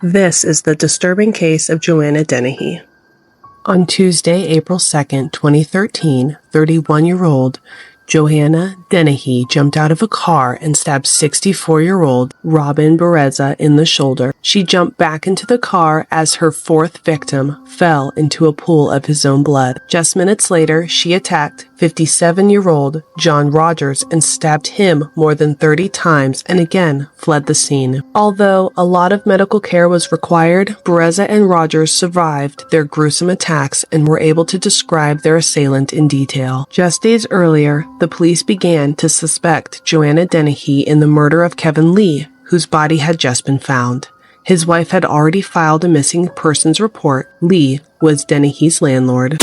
This is the disturbing case of Joanna Dennehy. On Tuesday, April 2nd, 2013, 31-year-old Joanna Dennehy jumped out of a car and stabbed 64-year-old Robin Bereza in the shoulder. She jumped back into the car as her fourth victim fell into a pool of his own blood. Just minutes later, she attacked 57-year-old John Rogers and stabbed him more than 30 times and again fled the scene. Although a lot of medical care was required, Bereza and Rogers survived their gruesome attacks and were able to describe their assailant in detail. Just days earlier, the police began to suspect Joanna Dennehy in the murder of Kevin Lee, whose body had just been found. His wife had already filed a missing persons report. Lee was Dennehy's landlord.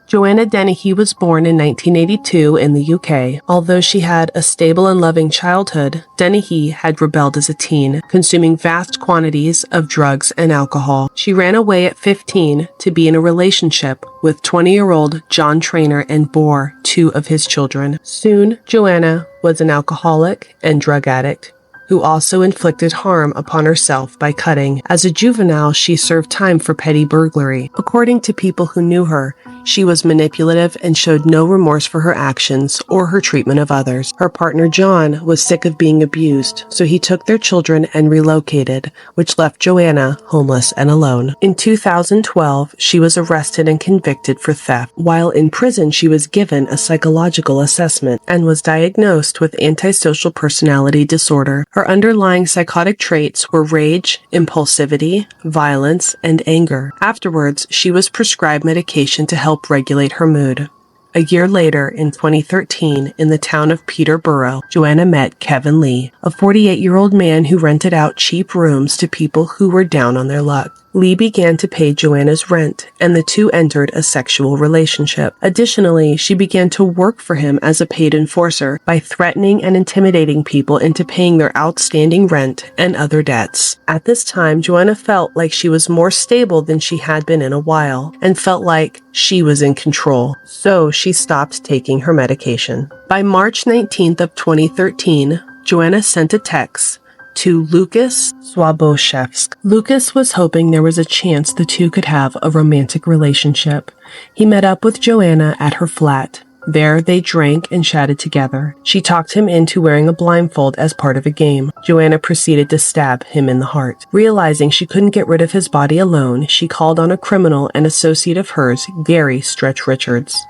Joanna Dennehy was born in 1982 in the UK. Although she had a stable and loving childhood, Dennehy had rebelled as a teen, consuming vast quantities of drugs and alcohol. She ran away at 15 to be in a relationship with 20-year-old John Trainer and bore 2 of his children. Soon, Joanna was an alcoholic and drug addict who also inflicted harm upon herself by cutting. As a juvenile, she served time for petty burglary. According to people who knew her, she was manipulative and showed no remorse for her actions or her treatment of others. Her partner John was sick of being abused, so he took their children and relocated, which left Joanna homeless and alone. In 2012, she was arrested and convicted for theft. While in prison, she was given a psychological assessment and was diagnosed with antisocial personality disorder. Her underlying psychotic traits were rage, impulsivity, violence, and anger. Afterwards, she was prescribed medication to help regulate her mood. A year later, in 2013, in the town of Peterborough, Joanna met Kevin Lee, a 48-year-old man who rented out cheap rooms to people who were down on their luck. Lee began to pay Joanna's rent, and the two entered a sexual relationship. Additionally, she began to work for him as a paid enforcer by threatening and intimidating people into paying their outstanding rent and other debts. At this time, Joanna felt like she was more stable than she had been in a while, and felt like she was in control. So she stopped taking her medication. By March 19th of 2013, Joanna sent a text to Lucas Swaboszewski. Lucas was hoping there was a chance the two could have a romantic relationship. He met up with Joanna at her flat. There, they drank and chatted together. She talked him into wearing a blindfold as part of a game. Joanna proceeded to stab him in the heart. Realizing she couldn't get rid of his body alone, she called on a criminal and associate of hers, Gary Stretch Richards.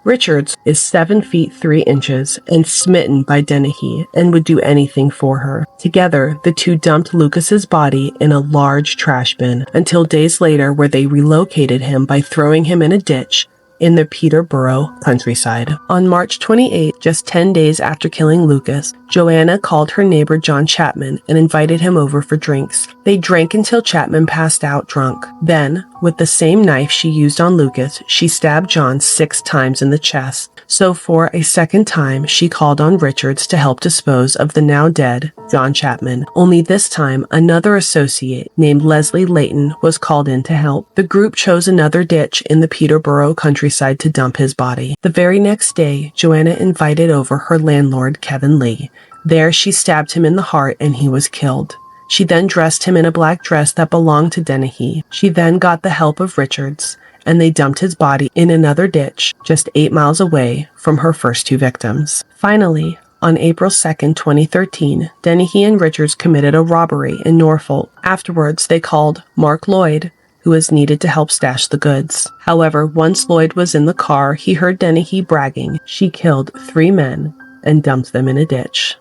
Richards is 7 feet 3 inches and smitten by Dennehy and would do anything for her. Together, the two dumped Lucas's body in a large trash bin until days later, where they relocated him by throwing him in a ditch in the Peterborough countryside. On March 28, just 10 days after killing Lucas, Joanna called her neighbor John Chapman and invited him over for drinks. They drank until Chapman passed out drunk. Then, with the same knife she used on Lucas, she stabbed John 6 times in the chest. So for a second time, she called on Richards to help dispose of the now dead John Chapman. Only this time, another associate named Leslie Layton was called in to help. The group chose another ditch in the Peterborough countryside to dump his body. The very next day, Joanna invited over her landlord, Kevin Lee. There, she stabbed him in the heart and he was killed. She then dressed him in a black dress that belonged to Dennehy. She then got the help of Richards, and they dumped his body in another ditch just 8 miles away from her first 2 victims. Finally, on April 2nd, 2013, Dennehy and Richards committed a robbery in Norfolk. Afterwards, they called Mark Lloyd, who was needed to help stash the goods. However, once Lloyd was in the car, he heard Dennehy bragging she killed 3 men and dumped them in a ditch.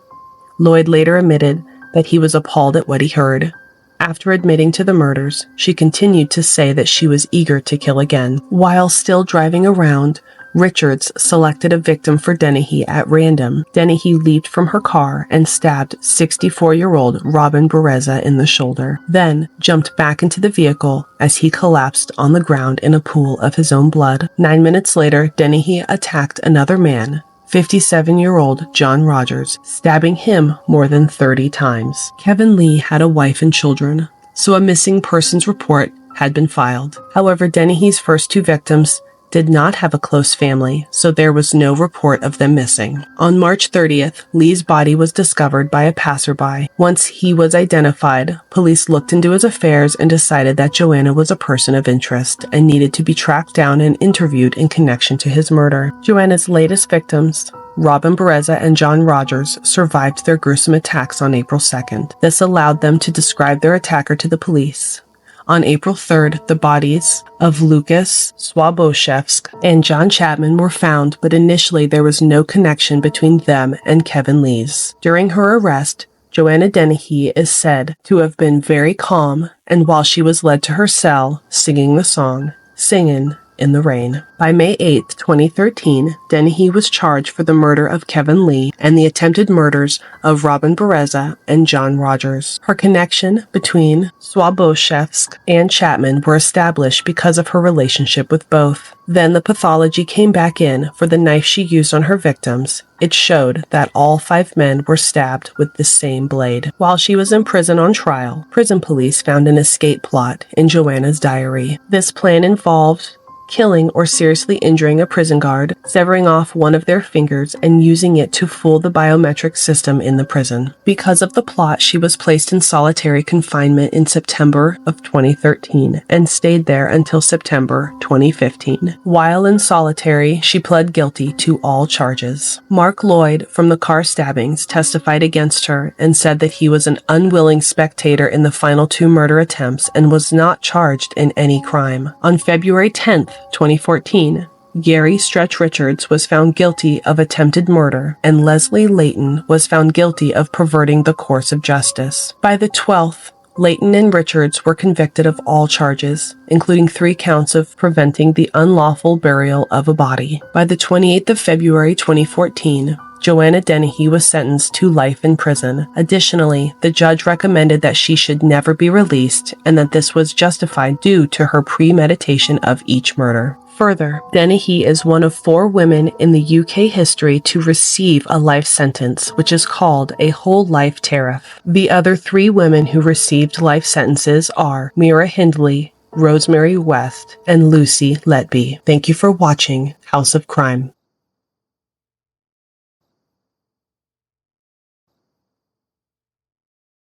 Lloyd later admitted that he was appalled at what he heard. After admitting to the murders, she continued to say that she was eager to kill again. While still driving around, Richards selected a victim for Dennehy at random. Dennehy leaped from her car and stabbed 64-year-old Robin Bereza in the shoulder, then jumped back into the vehicle as he collapsed on the ground in a pool of his own blood. 9 minutes later, Dennehy attacked another man, 57-year-old John Rogers, stabbing him more than 30 times. Kevin Lee had a wife and children, so a missing persons report had been filed. However, Dennehy's first 2 victims did not have a close family, so there was no report of them missing. On March 30th, Lee's body was discovered by a passerby. Once he was identified, police looked into his affairs and decided that Joanna was a person of interest and needed to be tracked down and interviewed in connection to his murder. Joanna's latest victims, Robin Bereza and John Rogers, survived their gruesome attacks on April 2nd. This allowed them to describe their attacker to the police. On April 3rd, the bodies of Lucas Swaboszewski and John Chapman were found, but initially there was no connection between them and Kevin Lees. During her arrest, Joanna Dennehy is said to have been very calm, and while she was led to her cell, singing the song, "Singin' in the Rain." By May 8, 2013, Dennehy was charged for the murder of Kevin Lee and the attempted murders of Robin Bereza and John Rogers. Her connection between Swaboszewski and Chapman were established because of her relationship with both. Then the pathology came back in for the knife she used on her victims. It showed that all 5 men were stabbed with the same blade. While she was in prison on trial, prison police found an escape plot in Joanna's diary. This plan involved killing or seriously injuring a prison guard, severing off one of their fingers, and using it to fool the biometric system in the prison. Because of the plot, she was placed in solitary confinement in September of 2013 and stayed there until September 2015. While in solitary, she pled guilty to all charges. Mark Lloyd from the car stabbings testified against her and said that he was an unwilling spectator in the final 2 murder attempts and was not charged in any crime. On February 10th, 2014, Gary Stretch Richards was found guilty of attempted murder, and Leslie Layton was found guilty of perverting the course of justice. By the 12th, Layton and Richards were convicted of all charges, including 3 counts of preventing the unlawful burial of a body. By the 28th of February 2014, Joanna Dennehy was sentenced to life in prison. Additionally, the judge recommended that she should never be released and that this was justified due to her premeditation of each murder. Further, Dennehy is one of 4 women in the UK history to receive a life sentence, which is called a whole life tariff. The other 3 women who received life sentences are Mira Hindley, Rosemary West, and Lucy Letby. Thank you for watching House of Crime.